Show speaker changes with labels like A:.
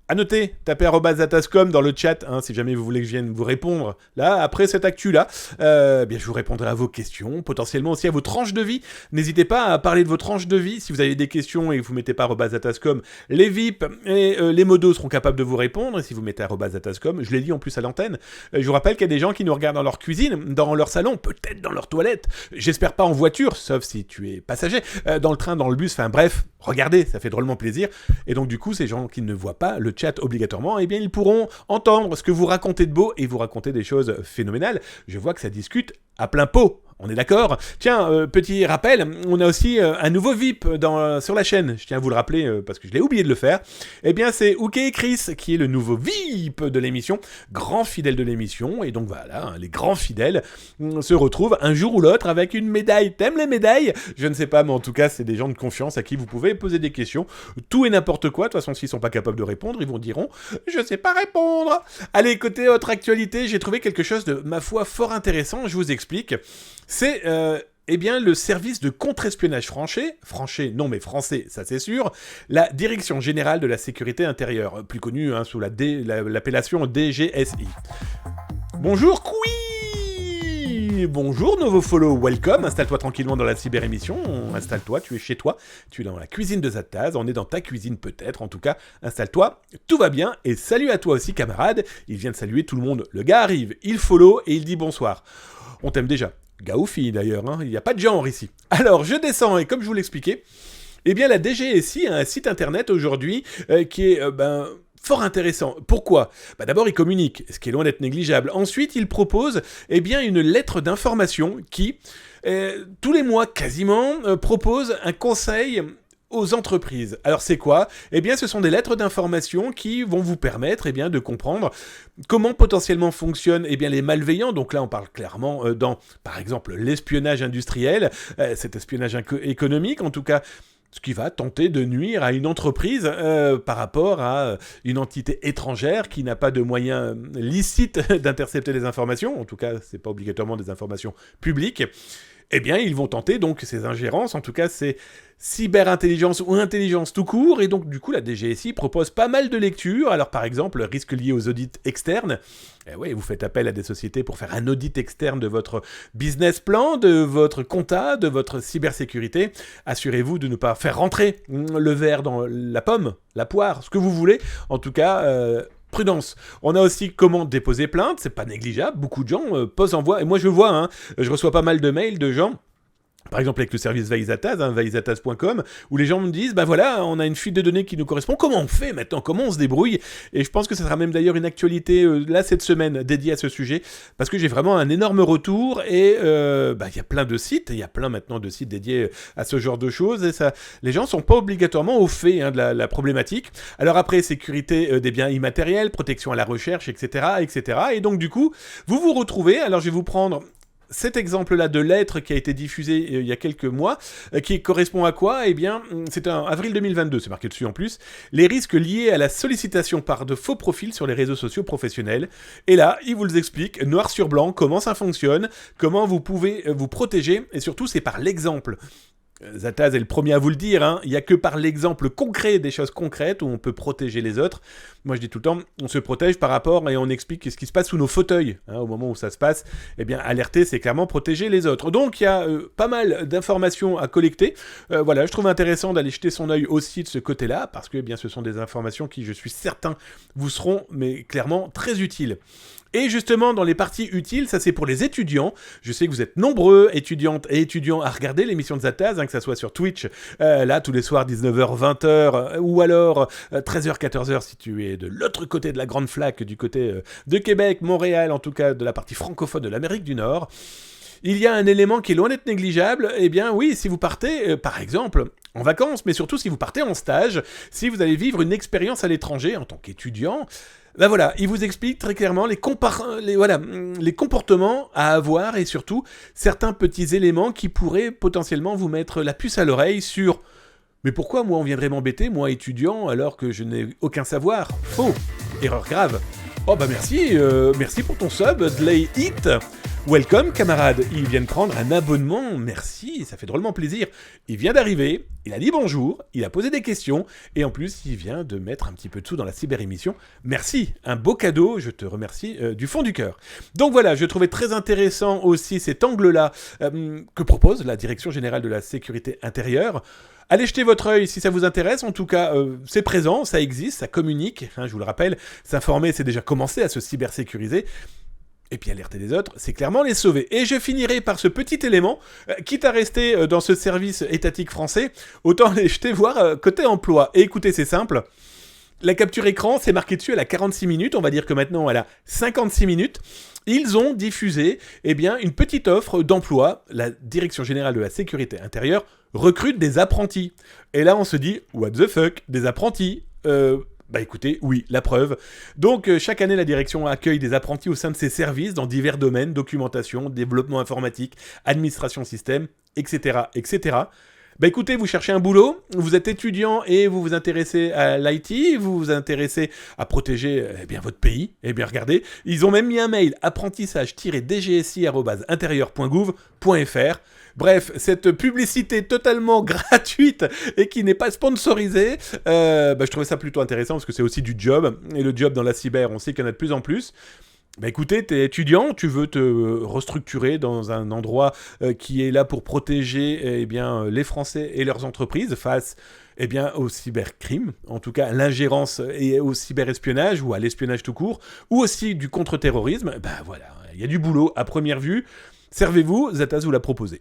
A: À noter, tapez @atascom dans le chat, si jamais vous voulez que je vienne vous répondre. Là, après cette actu-là, bien, je vous répondrai à vos questions, potentiellement aussi à vos tranches de vie. N'hésitez pas à parler de vos tranches de vie. Si vous avez des questions et que vous mettez pas @atascom, les VIP et les modos seront capables de vous répondre. Et si vous mettez @atascom, je l'ai dit en plus à l'antenne, je vous rappelle qu'il y a des gens qui nous regardent dans leur cuisine, dans leur salon, peut-être dans leur toilette. J'espère pas en voiture, sauf si tu es passager, dans le train, dans le bus, enfin bref, regardez, ça fait drôlement plaisir. Et donc du coup, ces gens qui ne voient pas le chat obligatoirement, eh bien ils pourront entendre ce que vous racontez de beau et vous raconter des choses phénoménales. Je vois que ça discute à plein pot. On est d'accord ? Tiens, petit rappel, on a aussi un nouveau VIP sur la chaîne. Je tiens à vous le rappeler parce que je l'ai oublié de le faire. Eh bien, c'est Ok Chris qui est le nouveau VIP de l'émission, grand fidèle de l'émission. Et donc voilà, les grands fidèles se retrouvent un jour ou l'autre avec une médaille. T'aimes les médailles ? Je ne sais pas, mais en tout cas, c'est des gens de confiance à qui vous pouvez poser des questions. Tout et n'importe quoi. De toute façon, s'ils sont pas capables de répondre, ils vous diront « Je sais pas répondre ». Allez, côté autre actualité, j'ai trouvé quelque chose de, ma foi, fort intéressant. Je vous explique. C'est eh bien, le service de contre-espionnage français, non mais français, ça c'est sûr, la Direction Générale de la Sécurité Intérieure, plus connue sous l'appellation DGSI. Bonjour Kui. Bonjour nouveau follow, welcome, installe-toi tranquillement dans la cyber-émission, installe-toi, tu es chez toi, tu es dans la cuisine de Zataz, on est dans ta cuisine peut-être, en tout cas, installe-toi, tout va bien, et salut à toi aussi camarade, il vient de saluer tout le monde, le gars arrive, il follow et il dit bonsoir. On t'aime déjà. Gars ou fille d'ailleurs, il n'y a pas de genre ici. Alors, je descends et comme je vous l'expliquais, eh bien la DGSI a un site internet aujourd'hui qui est fort intéressant. Pourquoi ? D'abord, il communique, ce qui est loin d'être négligeable. Ensuite, il propose eh bien, une lettre d'information qui, tous les mois quasiment, propose un conseil aux entreprises. Alors c'est quoi ? Eh bien ce sont des lettres d'information qui vont vous permettre eh bien, de comprendre comment potentiellement fonctionnent eh bien, les malveillants. Donc là on parle clairement dans par exemple l'espionnage industriel, cet espionnage économique en tout cas, ce qui va tenter de nuire à une entreprise par rapport à une entité étrangère qui n'a pas de moyens licites d'intercepter les informations, en tout cas c'est pas obligatoirement des informations publiques. Eh bien, ils vont tenter donc ces ingérences, en tout cas ces cyber-intelligence ou intelligence tout court, et donc du coup la DGSI propose pas mal de lectures. Alors par exemple, risque lié aux audits externes, oui, vous faites appel à des sociétés pour faire un audit externe de votre business plan, de votre compta, de votre cybersécurité. Assurez-vous de ne pas faire rentrer le verre dans la pomme, la poire, ce que vous voulez, en tout cas... prudence. On a aussi comment déposer plainte, c'est pas négligeable, beaucoup de gens posent en voie, et moi je vois, je reçois pas mal de mails de gens, par exemple avec le service Veillataz, veillataz.com, où les gens me disent, voilà, on a une fuite de données qui nous correspond, comment on fait maintenant, comment on se débrouille ? Et je pense que ça sera même d'ailleurs une actualité, là, cette semaine, dédiée à ce sujet, parce que j'ai vraiment un énorme retour, et il y a plein de sites, il y a plein maintenant de sites dédiés à ce genre de choses, et ça, les gens sont pas obligatoirement au fait de la problématique. Alors après, sécurité des biens immatériels, protection à la recherche, etc., etc., et donc du coup, vous vous retrouvez, alors je vais vous prendre... cet exemple-là de lettre qui a été diffusé il y a quelques mois, qui correspond à quoi ? Eh bien, c'est en avril 2022, c'est marqué dessus en plus, les risques liés à la sollicitation par de faux profils sur les réseaux sociaux professionnels. Et là, il vous explique, noir sur blanc, comment ça fonctionne, comment vous pouvez vous protéger, et surtout, c'est par l'exemple. Zataz est le premier à vous le dire, il n'y a que par l'exemple concret des choses concrètes où on peut protéger les autres. Moi je dis tout le temps, on se protège par rapport et on explique ce qui se passe sous nos fauteuils, au moment où ça se passe. Eh bien alerter, c'est clairement protéger les autres. Donc il y a pas mal d'informations à collecter. Je trouve intéressant d'aller jeter son œil aussi de ce côté-là, parce que ce sont des informations qui, je suis certain, vous seront mais clairement très utiles. Et justement, dans les parties utiles, ça c'est pour les étudiants. Je sais que vous êtes nombreux, étudiantes et étudiants, à regarder l'émission de Zataz, que ça soit sur Twitch, là, tous les soirs, 19h, 20h, ou alors 13h, 14h, si tu es de l'autre côté de la Grande Flaque, du côté de Québec, Montréal, en tout cas de la partie francophone de l'Amérique du Nord. Il y a un élément qui est loin d'être négligeable. Eh bien oui, si vous partez, par exemple, en vacances, mais surtout si vous partez en stage, si vous allez vivre une expérience à l'étranger en tant qu'étudiant, il vous explique très clairement les comportements à avoir et surtout certains petits éléments qui pourraient potentiellement vous mettre la puce à l'oreille sur « Mais pourquoi moi on viendrait m'embêter, moi étudiant, alors que je n'ai aucun savoir ?» Faux, erreur grave. Oh merci pour ton sub, Dlay Hit. Welcome camarade, il vient de prendre un abonnement, merci, ça fait drôlement plaisir. Il vient d'arriver, il a dit bonjour, il a posé des questions, et en plus il vient de mettre un petit peu de sous dans la cyber-émission. Merci, un beau cadeau, je te remercie du fond du cœur. Donc voilà, je trouvais très intéressant aussi cet angle-là que propose la Direction Générale de la Sécurité Intérieure. Allez jeter votre œil si ça vous intéresse, en tout cas c'est présent, ça existe, ça communique, je vous le rappelle, s'informer c'est déjà commencer à se cybersécuriser. Et puis alerter les autres, c'est clairement les sauver. Et je finirai par ce petit élément, quitte à rester dans ce service étatique français, autant les jeter voir côté emploi. Et écoutez, c'est simple, la capture écran, c'est marqué dessus, elle a 46 minutes, on va dire que maintenant elle a 56 minutes. Ils ont diffusé une petite offre d'emploi. La Direction Générale de la Sécurité Intérieure recrute des apprentis. Et là on se dit, what the fuck, des apprentis écoutez, oui, la preuve. Donc, chaque année, la direction accueille des apprentis au sein de ses services dans divers domaines, documentation, développement informatique, administration système, etc., etc. Écoutez, vous cherchez un boulot, vous êtes étudiant et vous vous intéressez à l'IT, vous vous intéressez à protéger votre pays, regardez, ils ont même mis un mail, apprentissage-dgsi@intérieur.gouv.fr. Bref, cette publicité totalement gratuite et qui n'est pas sponsorisée, je trouvais ça plutôt intéressant parce que c'est aussi du job, et le job dans la cyber, on sait qu'il y en a de plus en plus. Écoutez, t'es étudiant, tu veux te restructurer dans un endroit qui est là pour protéger les Français et leurs entreprises face au cybercrime, en tout cas à l'ingérence et au cyberespionnage ou à l'espionnage tout court, ou aussi du contre-terrorisme. Voilà, il y a du boulot à première vue. Servez-vous, Zataz vous l'a proposé.